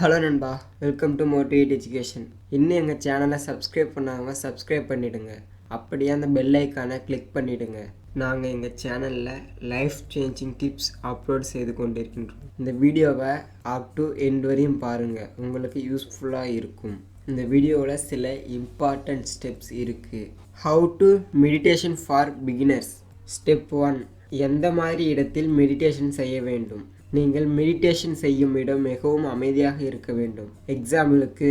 Hello நண்பா, welcome to motivate education. இன்னும் எங்கள் சேனலை சப்ஸ்கிரைப் பண்ணாங்க, சப்ஸ்கிரைப் பண்ணிவிடுங்க. அப்படியே அந்த பெல் ஐக்கானை கிளிக் பண்ணிவிடுங்க. நாங்கள் எங்கள் சேனலில் லைஃப் சேஞ்சிங் டிப்ஸ் அப்லோட் செய்து கொண்டிருக்கின்றோம். இந்த வீடியோவை அப் டு எண்ட் வரையும் பாருங்கள், உங்களுக்கு யூஸ்ஃபுல்லாக இருக்கும். இந்த வீடியோவில் சில இம்பார்ட்டன்ட் ஸ்டெப்ஸ் இருக்குது. How to meditation for beginners. Step 1, எந்த மாதிரி இடத்தில் மெடிடேஷன் செய்ய வேண்டும். நீங்கள் மெடிடேஷன் செய்யும் இடம் மிகவும் அமைதியாக இருக்க வேண்டும். எக்ஸாம்பிளுக்கு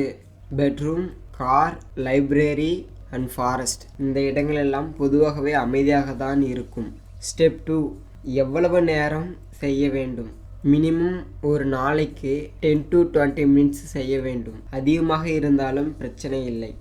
bedroom, car, library and forest. இந்த இடங்களெல்லாம் பொதுவாகவே அமைதியாக தான் இருக்கும். ஸ்டெப் 2, எவ்வளவு நேரம் செய்ய வேண்டும். மினிமம் ஒரு நாளைக்கு 10 to 20 minutes செய்ய வேண்டும். அதிகமாக இருந்தாலும் பிரச்சனை இல்லை.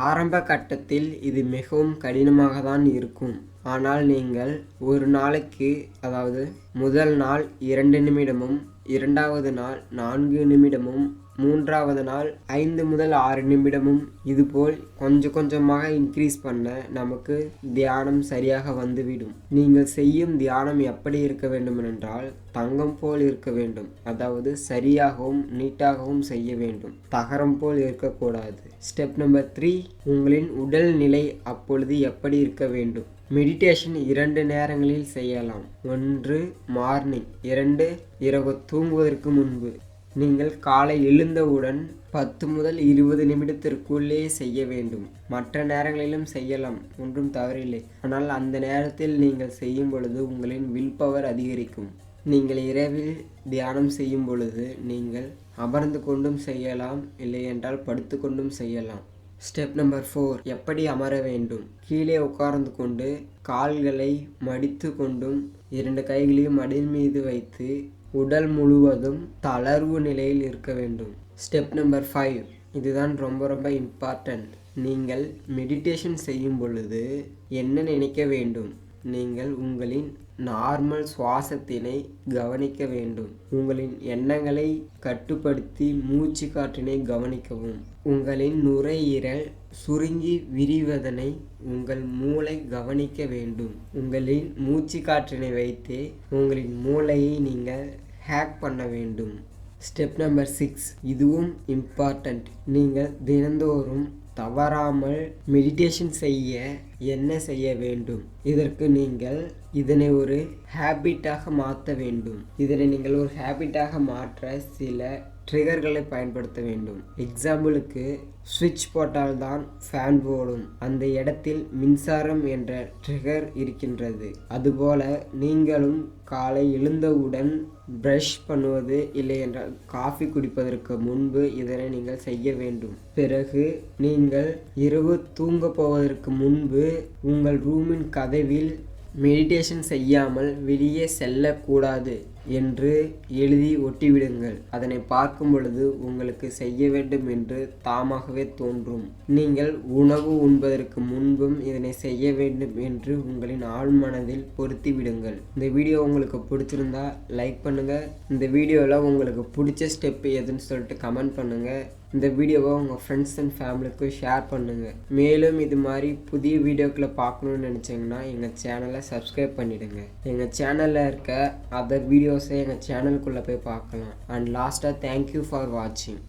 ஆரம்ப கட்டத்தில் இது மிகவும் கடினமாக தான் இருக்கும். ஆனால் நீங்கள் ஒரு நாளைக்கு, அதாவது முதல் நாள் 2 நிமிடமும், இரண்டாவது நாள் 4 நிமிடமும், மூன்றாவது நாள் 5 முதல் 6 நிமிடமும், இதுபோல் கொஞ்சம் கொஞ்சமாக இன்க்ரீஸ் பண்ண நமக்கு தியானம் சரியாக வந்துவிடும். நீங்கள் செய்யும் தியானம் எப்படி இருக்க வேண்டும் என்றால் தங்கம் போல் இருக்க வேண்டும். அதாவது சரியாகவும் நீட்டாகவும் செய்ய வேண்டும். தகரம் போல் இருக்கக்கூடாது. ஸ்டெப் நம்பர் 3, உங்களின் உடல் நிலை அப்பொழுது எப்படி இருக்க வேண்டும். மெடிடேஷன் 2 நேரங்களில் செய்யலாம். 1 மார்னிங், 2 இரவு தூங்குவதற்கு முன்பு. நீங்கள் காலை எழுந்தவுடன் 10 முதல் 20 நிமிடத்திற்குள்ளே செய்ய வேண்டும். மற்ற நேரங்களிலும் செய்யலாம், ஒன்றும் தவறில்லை. ஆனால் அந்த நேரத்தில் நீங்கள் செய்யும் பொழுது உங்களின் வில் பவர் அதிகரிக்கும். நீங்கள் இரவில் தியானம் செய்யும் பொழுது நீங்கள் அமர்ந்து கொண்டும் செய்யலாம், இல்லை என்றால் படுத்து கொண்டும் செய்யலாம். ஸ்டெப் நம்பர் 4, எப்படி அமர வேண்டும். கீழே உட்கார்ந்து கொண்டு கால்களை மடித்து கொண்டும் 2 கைகளையும் மடியின் மீது வைத்து உடல் முழுவதும் தளர்வு நிலையில் இருக்க வேண்டும். ஸ்டெப் நம்பர் 5, இதுதான் ரொம்ப இம்பார்ட்டன்ட். நீங்கள் மெடிடேஷன் செய்யும் பொழுது என்ன நினைக்க வேண்டும். நீங்கள் உங்களின் நார்மல் சுவாசத்தினை கவனிக்க வேண்டும். உங்களின் எண்ணங்களை கட்டுப்படுத்தி மூச்சு காற்றினை கவனிக்கவும். உங்களின் நுரையீரல் சுருங்கி விரிவதனை உங்கள் மூளை கவனிக்க வேண்டும். உங்களின் மூச்சு காற்றினை வைத்து உங்களின் மூளையை நீங்கள் ஹேக் பண்ண வேண்டும். ஸ்டெப் நம்பர் 6, இதுவும் இம்பார்ட்டன்ட். நீங்கள் தினந்தோறும் தவறாமல் மெடிடேஷன் செய்ய என்ன செய்ய வேண்டும். இதற்கு நீங்கள் இதனை ஒரு ஹேபிட்டாக மாற்ற வேண்டும். இதனை நீங்கள் ஒரு ஹேபிட்டாக மாற்ற சில ட்ரிகர்களை பயன்படுத்த வேண்டும். எக்ஸாம்பிளுக்கு சுவிட்ச் போட்டால்தான் ஃபேன் ஓடும், அந்த இடத்தில் மின்சாரம் என்ற ட்ரிகர் இருக்கின்றது. அதுபோல நீங்களும் காலை எழுந்தவுடன் பிரஷ் பண்ணுவது, இல்லை என்றால் காஃபி குடிப்பதற்கு முன்பு இதனை நீங்கள் செய்ய வேண்டும். பிறகு நீங்கள் இரவு தூங்க போவதற்கு முன்பு உங்கள் ரூமின் கதவில் மெடிடேஷன் செய்யாமல் வெளியே செல்லக்கூடாது என்று எழுதி ஒட்டிவிடுங்கள். அதனை பார்க்கும் பொழுது உங்களுக்கு செய்ய வேண்டும் என்று தாமாகவே தோன்றும். நீங்கள் உணவு உண்பதற்கு முன்பும் இதனை செய்ய வேண்டும் என்று உங்களின் ஆழ்மனதில் பொருத்தி விடுங்கள். இந்த வீடியோ உங்களுக்கு பிடிச்சிருந்தா லைக் பண்ணுங்க. இந்த வீடியோவில் உங்களுக்கு பிடிச்ச ஸ்டெப் எதுன்னு சொல்லிட்டு கமெண்ட் பண்ணுங்க. இந்த வீடியோவை உங்கள் ஃப்ரெண்ட்ஸ் அண்ட் ஃபேமிலிக்கு ஷேர் பண்ணுங்கள். மேலும் இது மாதிரி புதிய வீடியோக்களை பார்க்கணுன்னு நினச்சிங்கன்னா எங்கள் சேனலை சப்ஸ்கிரைப் பண்ணிவிடுங்க. எங்கள் சேனலில் இருக்க அதர் வீடியோஸை எங்கள் சேனலுக்குள்ளே போய் பார்க்கலாம். அண்ட் லாஸ்ட்டாக தேங்க்யூ ஃபார் வாட்சிங்.